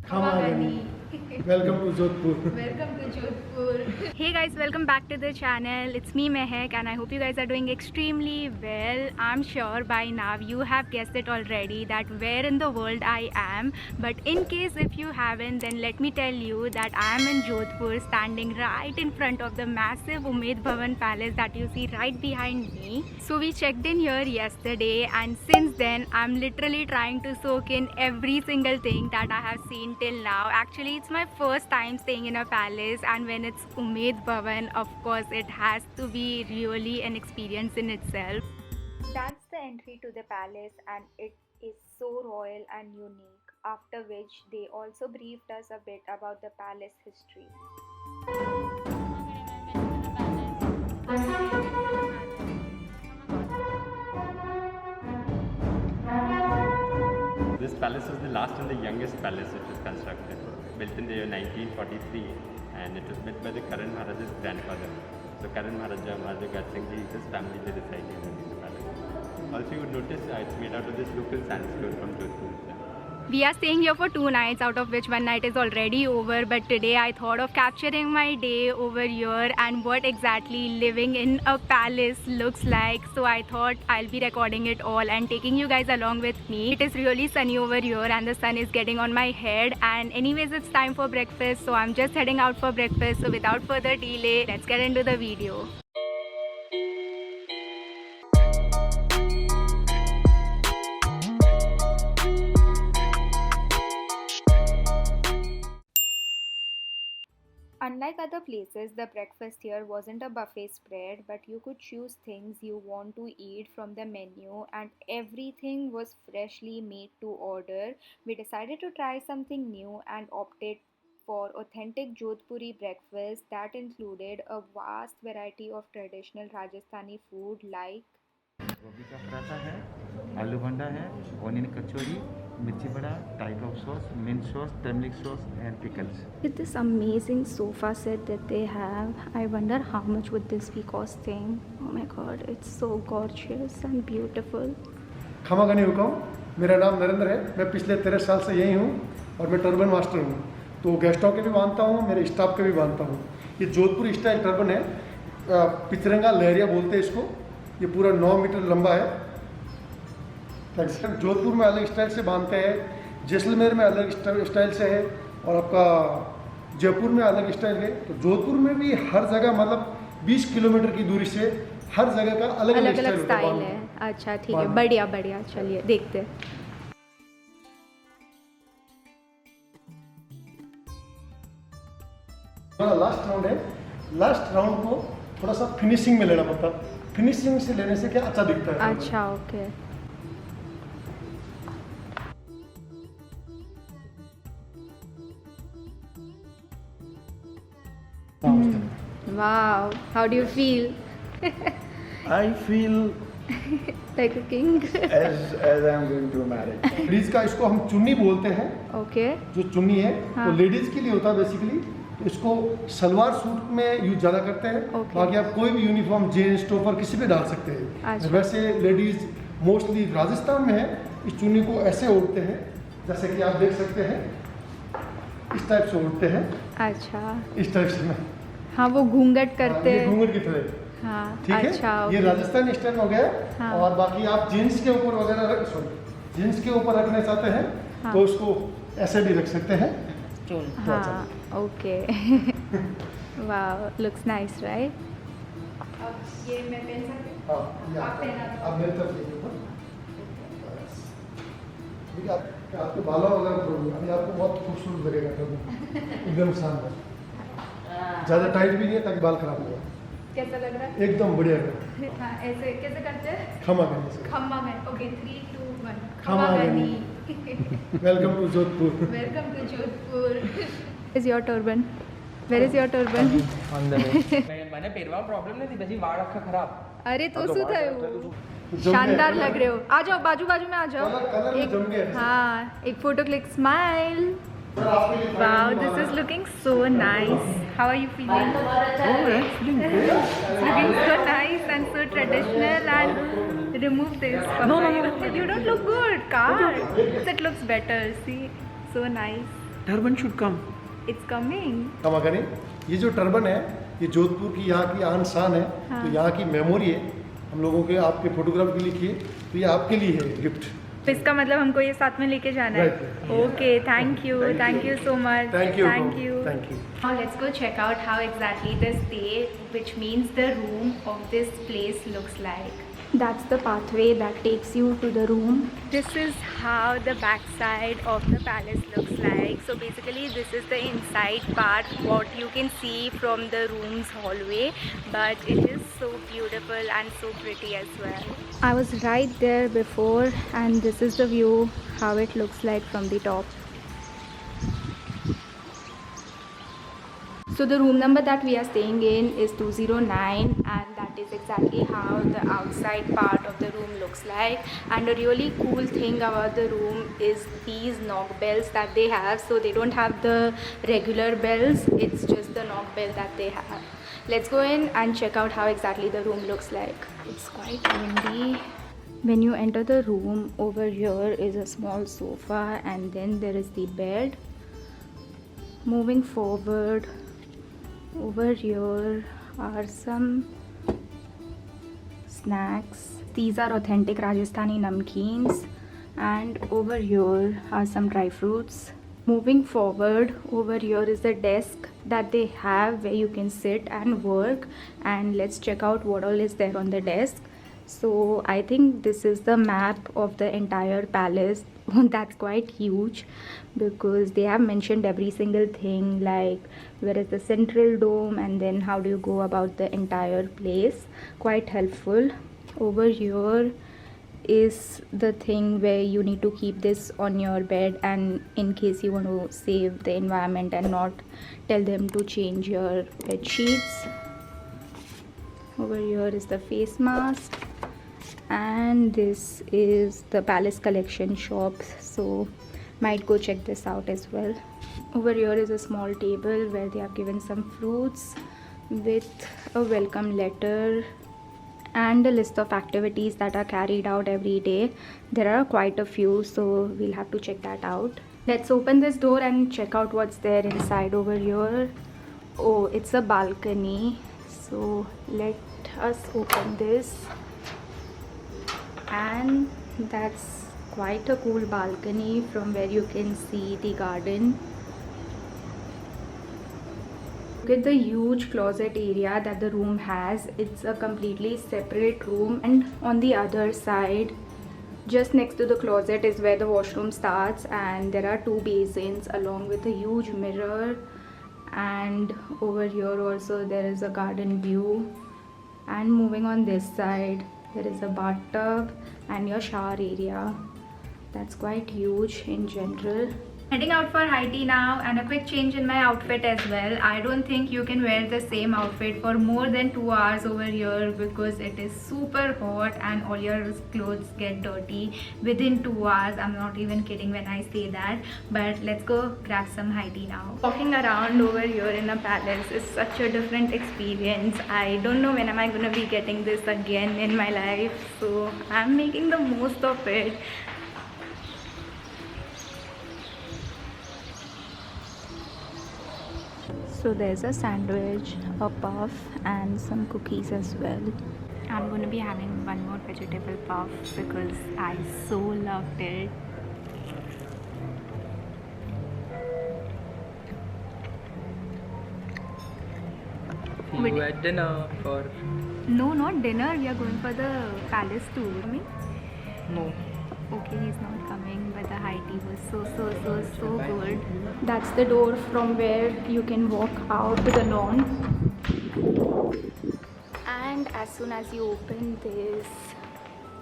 Kamagani. Welcome to Jodhpur. Welcome to Jodhpur. Hey guys, welcome back to the channel. It's me Mahek and I hope you guys are doing extremely well. I'm sure by now you have guessed it already that where in the world I am. But in case if you haven't, then let me tell you that I am in Jodhpur, standing right in front of the massive Umaid Bhavan Palace that you see right behind me. So we checked in here yesterday and since then I'm literally trying to soak in every single thing that I have seen till now. Actually, it's my first time staying in a palace, and when it's Umaid Bhavan, of course it has to be really an experience in itself. That's the entry to the palace and it is so royal and unique, after which they also briefed us a bit about the palace history. This palace was the last and the youngest palace which was constructed, built in the year 1943, and it was built by the current Maharaja's grandfather. So current Maharaja Gat Singh Ji, his family, they reside here in the palace. Also you would notice it's made out of this local sandstone from Jodhpur. We are staying here for 2 nights, out of which 1 night is already over, but today I thought of capturing my day over here and what exactly living in a palace looks like. So I thought I'll be recording it all and taking you guys along with me. It is really sunny over here and the sun is getting on my head, and anyways it's time for breakfast, so I'm just heading out for breakfast. So without further delay, let's get into the video. Unlike other places, the breakfast here wasn't a buffet spread, but you could choose things you want to eat from the menu and everything was freshly made to order. We decided to try something new and opted for authentic Jodhpuri breakfast that included a vast variety of traditional Rajasthani food like गोभी का पराठा है, आलू भंडा है, onion kachori, mirchi bada, tiger sauce, mint sauce, turmeric sauce and pickles. with this amazing sofa set that they have. I wonder how much would this be costing. Oh my god, it's so gorgeous and beautiful. खमागनी हुकम। मेरा नाम नरेंद्र है। मैं पिछले 13 साल से यही हूँ और मैं टर्बन मास्टर हूँ। तो गेस्टों के भी बांधता हूँ, मेरे स्टाफ के भी बांधता हूँ। ये जोधपुर स्टाइल टर्बन है, पिचरंगा लहरिया बोलते हैं इसको। ये पूरा 9 मीटर लंबा है। जोधपुर में अलग स्टाइल से बांधते हैं, जैसलमेर में अलग स्टाइल से है और आपका जयपुर में अलग स्टाइल है। तो जोधपुर में भी हर जगह मतलब 20 किलोमीटर की दूरी से हर जगह का अलग अलग स्टाइल है। अच्छा ठीक है, बढ़िया बढ़िया, चलिए देखते हैं। लास्ट राउंड है। लास्ट राउंड को थोड़ा सा फिनिशिंग में लेना पड़ता है। फिनिशिंग से लेने से क्या अच्छा दिखता है। अच्छा okay. Wow, how do you feel? I feel Like a king. as I am going to a marriage. Ladies का इसको हम चुन्नी बोलते हैं। Okay. जो चुन्नी है हाँ। वो लेडीज के लिए होता है बेसिकली। तो इसको सलवार सूट में यूज ज़्यादा करते हैं। Okay. बाकी आप कोई भी यूनिफॉर्म जीन्स टॉपर किसी पे डाल सकते हैं। अच्छा। वैसे लेडीज मोस्टली राजस्थान में है, इस चुन्नी को ऐसे ओढ़ते हैं जैसे कि आप देख सकते हैं, इस टाइप से ओढ़ते हैं। अच्छा इस टाइप से हाँ, वो घूंघट करते ये हैं। घूंघट की तरह। हाँ ठीक है। अच्छा ये okay. राजस्थानी स्टाइल हो गया। हाँ। और बाकी आप जीन्स के ऊपर वगैरह जीन्स के ऊपर रखना चाहते हैं हाँ। तो उसको ऐसे भी रख सकते हैं। हाँ okay. Wow, looks nice right. अब ये मैं पहन सकती हूँ? हाँ, ये आप पहना दो। आप मेरे तरफ देखिए ऊपर। ठीक है, आपके बालों वगैरह प्रॉब्लम अभी आपको बहुत खूबसूरत लगेगा एकदम शानदार। ज़्यादा टाइट भी नहीं है ताकि बाल खराब हो। कैसा लग रहा है? एकदम बढ़िया। हाँ, ऐसे कैसे करते हैं? खमा करने से। खम्मा में। ओके 3 2 1 खमागनी। Welcome to Jodhpur. Welcome to Jodhpur. Is your turban? Where is your turban? मैंने पेरवा प्रॉब्लम नहीं थी, बस वाળ આખા ખરાબ। अरे तो શું થયું? शानदार लग रहे हो। आ जाओ, बाजू बाजू में आ जाओ। कलर में जम गया। हाँ, एक photo click, smile. Wow, this is looking so nice. How are you feeling? It's looking so nice and so traditional. And remove this. No, you don't look good. Car. It looks better. See, so nice. Turban should come. It's coming. क्षमा करें, ये जो turban है ये जोधपुर की यहाँ की आन शान है। हाँ। तो यहाँ की मेमोरी है, हम लोगों के आपके फोटोग्राफ के लिए किए, तो ये आपके लिए है गिफ्ट। तो इसका मतलब हमको ये साथ में लेके जाना है। Right. Okay, thank you so much. Thank you. Thank you. Thank you. Now let's go check out how exactly the stay, which means the room of this place looks like. That's the pathway that takes you to the room. This is how the backside of the palace looks like. So basically this is the inside part, what you can see from the room's hallway, but it is so beautiful and so pretty as well. I was right there before and this is the view how it looks like from the top. So the room number that we are staying in is 209 and that is exactly how the outside part of the room looks like. And a really cool thing about the room is these knock bells that they have. So they don't have the regular bells, it's just the knock bell that they have. Let's go in and check out how exactly the room looks like. It's quite windy. When you enter the room, over here is a small sofa and then there is the bed. Moving forward, over here are some snacks. These are authentic Rajasthani namkeens and over here are some dry fruits. Moving forward, over here is the desk that they have where you can sit and work, and let's check out what all is there on the desk. So I think this is the map of the entire palace. That's quite huge because they have mentioned every single thing, like where is the central dome and then how do you go about the entire place. Quite helpful. Over here is the thing where you need to keep this on your bed, and in case you want to save the environment and not tell them to change your bed sheets. Over here is the face mask, and this is the palace collection shop, so might go check this out as well. Over here is a small table where they have given some fruits with a welcome letter and a list of activities that are carried out every day. There are quite a few, so we'll have to check that out. Let's open this door and check out what's there inside. Over here, oh, it's a balcony, so let us open this. And that's quite a cool balcony from where you can see the garden. Look at the huge closet area that the room has. It's a completely separate room, and on the other side, just next to the closet, is where the washroom starts, and there are two basins along with a huge mirror. And over here also there is a garden view, and moving on this side there is a bathtub and your shower area. That's quite huge in general. Heading out for high tea now, and a quick change in my outfit as well. I don't think you can wear the same outfit for more than 2 hours over here because it is super hot and all your clothes get dirty within 2 hours. I'm not even kidding when I say that. But let's go grab some high tea now. Walking around over here in a palace is such a different experience. I don't know when am I gonna be getting this again in my life, so I'm making the most of it. So there's a sandwich, a puff and some cookies as well. I'm going to be having one more vegetable puff because I so loved it. See you at dinner for... No, not dinner. We are going for the palace tour. No. Okay, he's not coming, but the high tea was so good. That's the door from where you can walk out to the lawn. And as soon as you open this,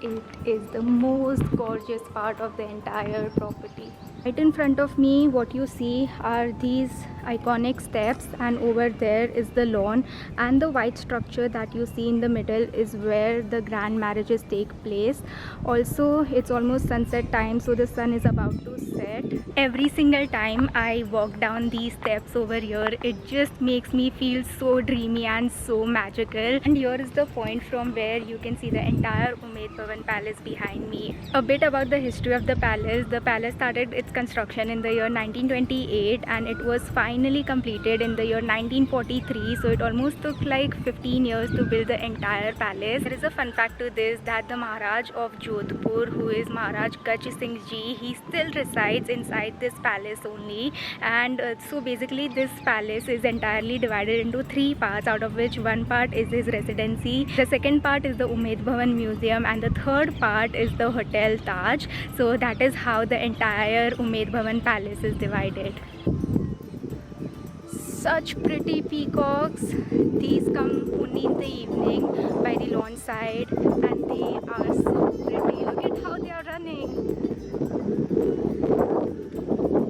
it is the most gorgeous part of the entire property. Right in front of me, what you see are these iconic steps, and over there is the lawn, and the white structure that you see in the middle is where the grand marriages take place. Also, it's almost sunset time, so the sun is about to set. Every single time I walk down these steps over here, it just makes me feel so dreamy and so magical. And here is the point from where you can see the entire Umaid Bhavan Bhavan Palace behind me. A bit about the history of the palace. The palace started its construction in the year 1928 and it was finally completed in the year 1943. So it almost took like 15 years to build the entire palace. There is a fun fact to this, that the Maharaj of Jodhpur, who is Maharaj Gaj Singh Ji, he still resides inside this palace only. And so basically this palace is entirely divided into 3 parts, out of which one part is his residency, the second part is the Umaid Bhavan Museum, and the third part is the Hotel Taj. So that is how the entire Umaid Bhavan Palace is divided. Such pretty peacocks. These come only in the evening by the lawn side and they are so pretty. Look at how they are running.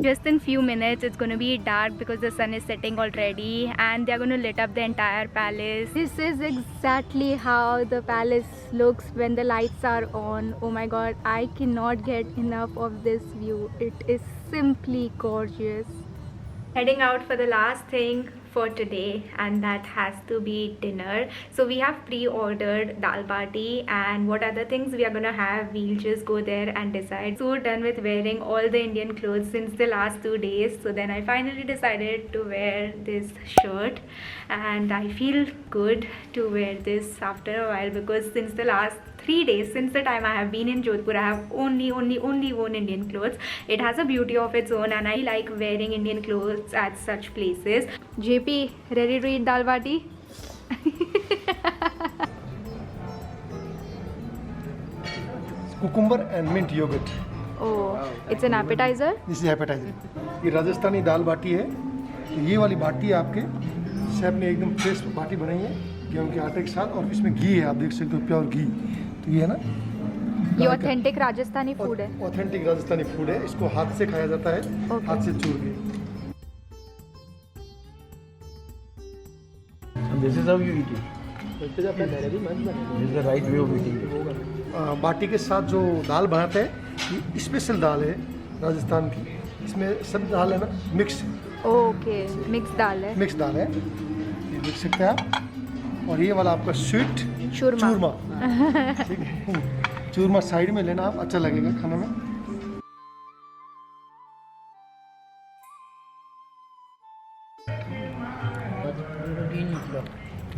Just in few minutes it's going to be dark because the sun is setting already and they are going to lit up the entire palace. This is exactly how the palace looks when the lights are on. Oh my god, I cannot get enough of this view. It is simply gorgeous. Heading out for the last thing for today, and that has to be dinner. So we have pre-ordered dal bati, and what other things we are gonna have, we'll just go there and decide. So done with wearing all the Indian clothes since the last 2 days. So then I finally decided to wear this shirt and I feel good to wear this after a while, because since the last 3 days, since the time I have been in Jodhpur, I have only worn Indian clothes. It has a beauty of its own and I like wearing Indian clothes at such places. JP, ready to eat dal bati? Cucumber and mint yogurt. Oh, it's an appetizer? This is appetizer. ये राजस्थानी दाल बाटी है. तो ये वाली बाटी है आपके chef ने एकदम fresh बाटी बनाई है गेहूं के आटे के साथ, और इसमें घी है, आप देख सकते हो प्योर घी. तो ये है ना, ये ऑथेंटिक राजस्थानी फूड है. ऑथेंटिक राजस्थानी फूड है. इसको हाथ से खाया जाता है, Okay. हाथ से चूर के. This is how you eat it. This is the right way of eating it. बाटी के साथ जो दाल बनाते हैं, ये स्पेशल दाल है राजस्थान की. इसमें सब दाल है ना मिक्स. ओके, मिक्स दाल है. मिक्स दाल है, ये देख सकते हैं आप. और ये वाला आपका स्वीट चूरमा. ठीक है. चूरमा साइड में लेना आप, अच्छा लगेगा खाने में.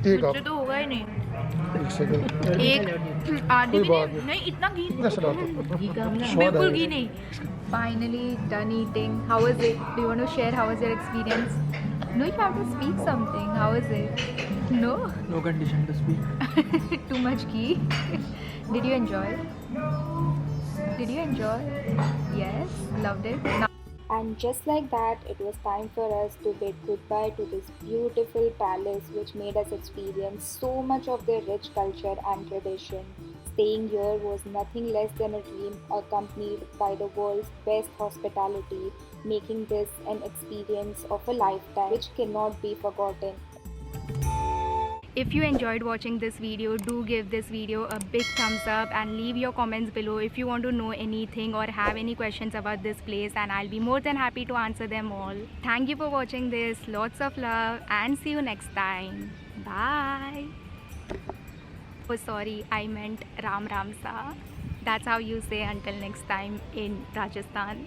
एक आप तो होगा ही नहीं. एक सेकंड. एक आधी भी बात नहीं, इतना घी इतना सा डाल दो. बिल्कुल घी नहीं. Finally done eating. How was it? Do you want to share how was your experience? No, you have to speak something. How was it? No? No condition to speak. Too much ghee. Did you enjoy? Did you enjoy? Yes, loved it. And just like that, it was time for us to bid goodbye to this beautiful palace which made us experience so much of their rich culture and tradition. Staying here was nothing less than a dream, accompanied by the world's best hospitality, making this an experience of a lifetime which cannot be forgotten. If you enjoyed watching this video, do give this video a big thumbs up and leave your comments below if you want to know anything or have any questions about this place, and I'll be more than happy to answer them all. Thank you for watching this. Lots of love and see you next time. Bye. Oh sorry, I meant Ram Ram Sa. That's how you say until next time in Rajasthan.